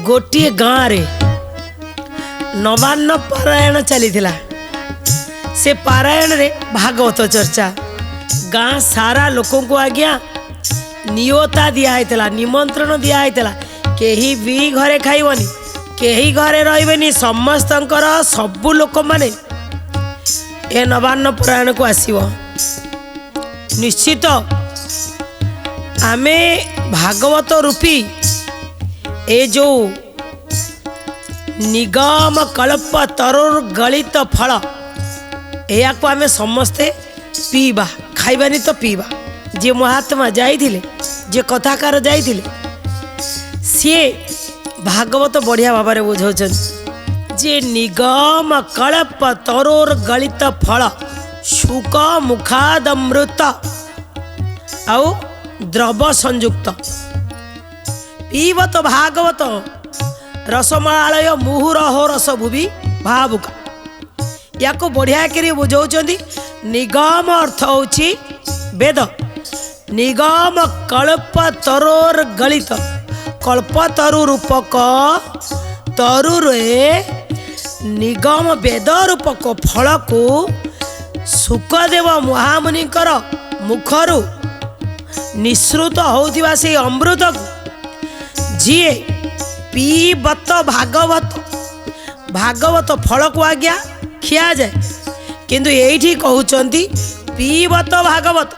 गोटे गाँव रे नवान्न पारायण चली से पारायण रे भागवत चर्चा गाँ सारा लोकों को आज्ञा नियोता दिया निमंत्रण दिया केही भी घरे खाइबनी केही घरे रहिबेनी समस्तंकर सबु लोक माने ए नवान्न पारायण को आसीबो। निश्चित आमे भागवत रूपी ए जो निगम कल्प तरुर गलित फल या को आमे समस्ते पीबा खाइबानी तो पीबा। जे महात्मा जाइथिले जे कथाकार जाइथिले सी भागवत बढ़िया भाव में बुझाउछन जे निगम कल्प तरुर गलित फल शुक मुखादमृत आउ द्रव संयुक्त पीब तो भागवत रसमालय मुहुर हो रस भुवि भावुक या को बढ़िया कर बुझाउछंती। निगम अर्थ होछि वेद निगम कल्प तरोर गलित कल्प तरु रूपक तरुरे निगम वेद रूपक फल को सुखदेव महामुनिकर मुखरु निश्रुत होतिबा से अमृत को जीए पीबत भागवत भागवत फल को आज्ञा खिया जाए किंतु एठी कहउचंती पीबत भागवत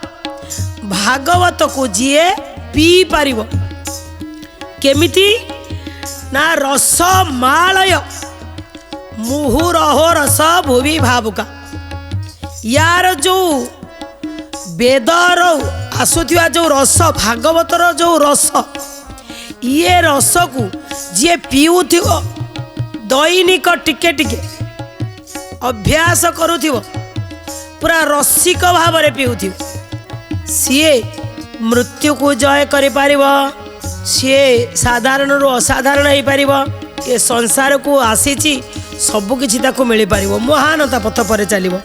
भागवत को जीए पी पारिबो केमिति ना रसमालय मुहुरहो रस भुवि भावुका यार जो वेदर आसुथिबा जो रस भागवतर जो रस ये रस को जी पीउथिबो दैनिक टिके टिके अभ्यास करुथिबो पूरा रसिक भाव में पीउथिबो सीए मृत्यु को जय करि पारिबो सीए साधारण रु असाधारण हो पारिबो ये संसार को आसीची सब किछि ताको मिली पारिबो महानता पथ पर चलिबो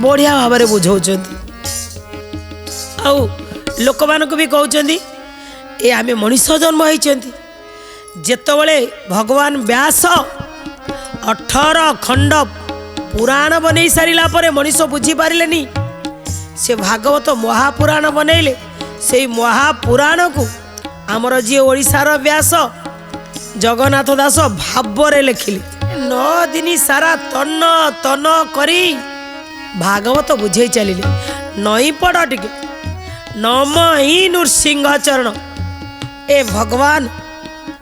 बढ़िया भाव में बुझाउछंती। आउ लोक मानक भी कहउछंती ए आमे मनुष्य जन्म होइछंती जेतबेले भगवान व्यास 18 खंड पुराण बनै सारिला परे मनुष्य बुझी पारिलेनी से भागवत महापुराण बनैले से महापुराण को आमर जी ओडिशार व्यास जगन्नाथ दास भावरे लिखिले 9 दिन सारा तन तन करी भागवत बुझे चलिले नई पड़ टिके नम ही नृसिंह चरण ए भगवान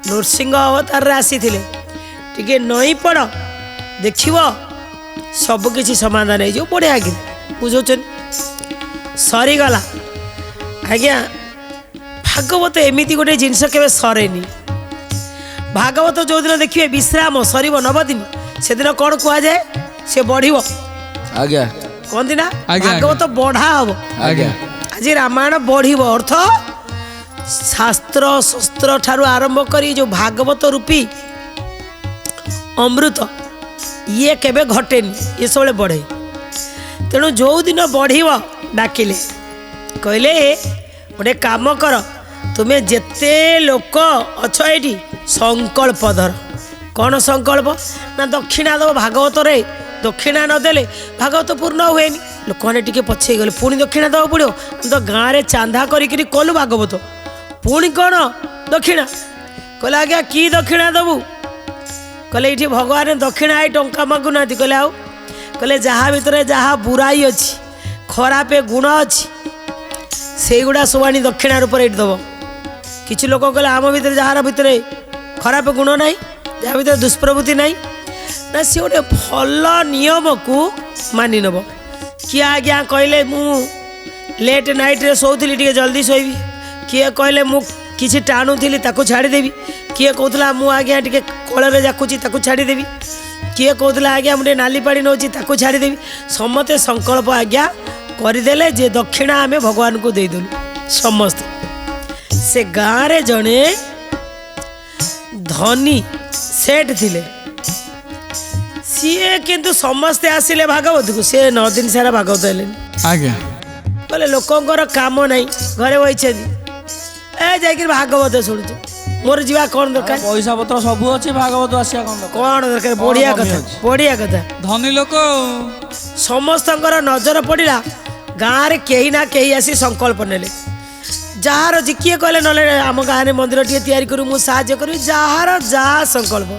नृसिंह अवतार आसी टिके नई पड़ देखिव सबकि समाधान हो बढ़िया कि बुझौन सरीगला आज्ञा भागवत एमती गोटे जिनस के सरेनी भागवत जो दिन देखिए विश्राम सर 9 दिन से दिन कौन कह जाए से बढ़ आज्ञा कहती ना भागवत बढ़ा हम आज रामायण बढ़ अर्थ शास्त्र शस्त्र ठारू आरंभ करी जो भागवत रूपी अमृत ये केबे घटेनी ये सब बढ़े तेणु जो दिन बढ़ डाकिले कहले गोटे काम कर तुम्हें जेते लोक अच्छ ये संकल्प धर कौन संकल्प ना दक्षिणा दब भागवत रे दक्षिणा नदेले भागवत पूर्ण हुए लोक मैंने टी पछे गले पुणी दक्षिणा दवा पड़ो तो गाँव में चांदा करी कलु भागवत पुणी कौन दक्षिणा कहले आज्ञा कि दक्षिणा दबू कहले ये भगवान दक्षिणा आई टंका मागुना कहले आउ कहले जहाँ भितर जहाँ बुराई अच्छी खराब गुण अच्छी से गुड़ा सब आनी दक्षिणा रूप ये दब किसी लोक कहले आम भर जार भितर खराब गुण ना जहाँ भर दुष्प्रवृत्ति ना ना सी गोटे भल नियम को मानि नब किए आज्ञा कहले मु लेट नाइट रे सोउथली टिके जल्दी सोइबी किए कहले मु किसी टाणुली ताकू छाड़देवी किए कहला मु आज्ञा टिके कल जाकुची ताकू छाड़देवी किए कहला आज्ञा मुझे नाली पाड़ी नौची ताकू छाड़देवी समते संकल्प आज्ञा करदेले जे दक्षिणा आमे भगवान को देदेलु समस्त से गाँव रे जड़े धनी सेठ थिले सीए किंतु समस्ते आसिले भागवत को सी 9 दिन सारा भागवत आज्ञा बोले लोकंर काम नहीं घरे वही ए जाकर भागवत शुणु मोर जीवा कौन दरकार पैसा पत्र सब अच्छे भागवत आसिया कौन दरकार कौन दरकार बढ़िया कथा बढ़िया कथा धनी लोक समस्तଙ୍କର नजर पड़ा गाँव में कहीं ना कहीं आसी संकल्प नेले जार जी किए कहले ना आम गाँव में मंदिर टे तैयारी करूँ मुझे साहाय्य करी जार जहाँ संकल्प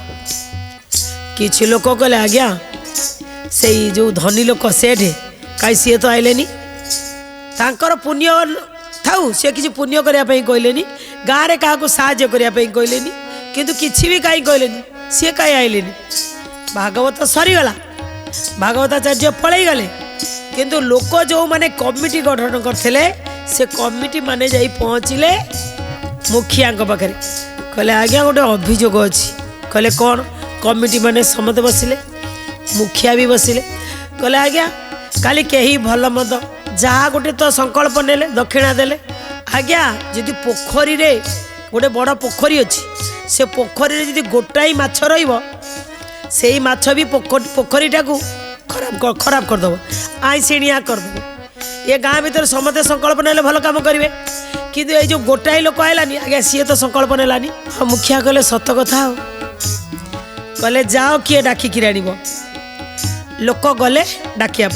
किसी लोक कहले आज्ञा से जो धनी लोक सेठ कहीं सी तो आइलेनी तांकर पुण्य थाऊ सी किसी पुण्य करने कहलेनी गाँव में क्या साहाय्य करने कहलेनी किंतु किसी भी कहीं कहलेनी सी कहीं आइलेनी भागवत सरीगला भागवताचार्य पलि गले किंतु लोक जो माने कमिटी गठन करथिले से कमिटी माने जाई पहुँचले मुखिया पाखे कहले आज्ञा गोटे अभियोग अच्छी कहले कौन कमिटी माने समस्त बसिले मुखिया भी बसिले कहले आज्ञा काली कहीं भल मद जहाँ गोटे तो संकल्प नेले दक्षिणा देले आज्ञा जदि पोखरी रे गोटे बड़ पोखरी अच्छी से पोखरी रे जदि गोटाई माछ रहिबो से ही माछ भी पोखरीटा को खराब करदेव आईसिणिया करदेव ये गाँ भीतर समस्ते संकल्प नेले भल काम करेंगे किंतु ये जो गोटाए लोक आइलानी आज्ञा सी तो संकल्प नेलानी हाँ मुखिया कहले सत कथा कहले जाओ किए डाकिकी आण लोक गले डाकिया